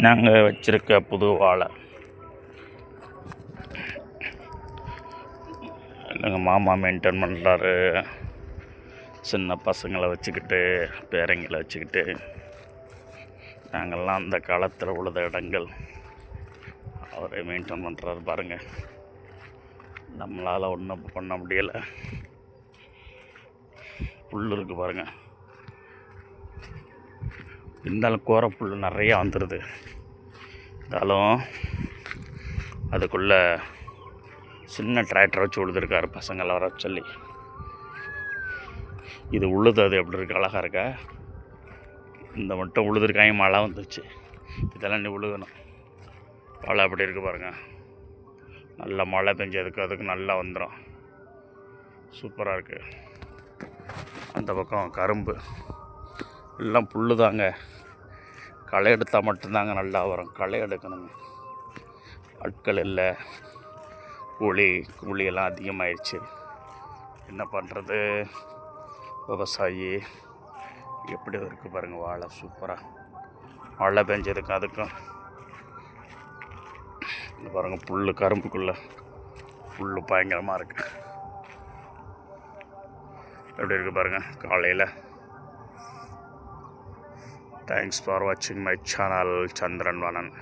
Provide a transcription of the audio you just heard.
நாங்கள் வச்சுருக்க புது வாழை எங்கள் மாமா மெயின்டைன் பண்ணுறாரு. சின்ன பசங்களை வச்சுக்கிட்டு பேரங்களை வச்சுக்கிட்டு நாங்கள்லாம் அந்த காலத்தில் உழுத இடங்கள் அவரே மெயின்டைன் பண்ணுறாரு. பாருங்கள், நம்மளால் ஒன்றும் பண்ண முடியலை. புல் இருக்குது பாருங்கள், இருந்தாலும் கோர புல் நிறையா வந்துடுது. இருந்தாலும் அதுக்குள்ளே சின்ன டிராக்டரை வச்சு உழுதுருக்காரு பசங்களை வர சொல்லி. இது உழுது அது எப்படி இருக்குது, அழகாக இருக்கா? இந்த மட்டும் உழுதுருக்காங்க, மழை வந்துச்சு. இதெல்லாம் நீ உழுகணும். வாழை அப்படி இருக்குது பாருங்கள், நல்லா மழை பெஞ்சதுக்கு அதுக்கு நல்லா வந்துடும். சூப்பராக இருக்குது. அந்த பக்கம் கரும்பு எல்லாம் புல்லு தாங்க. களை எடுத்தால் மட்டும்தாங்க நல்லா வரும். களை எடுக்கணுங்க, ஆட்கள் இல்லை, கூலியெல்லாம் அதிகமாகிடுச்சு. என்ன பண்ணுறது? விவசாயி எப்படி இருக்குது பாருங்கள். வாழை சூப்பராக மழை பெஞ்சதுக்கும் அதுக்கும் இந்த பாருங்கள், புல் கரும்புக்குள்ளே புல் பயங்கரமாக இருக்குது. எப்படி இருக்குது பாருங்கள் காலையில். தேங்க்ஸ் ஃபார் வாட்சிங் மை சேனல் சந்திரன் வனன்.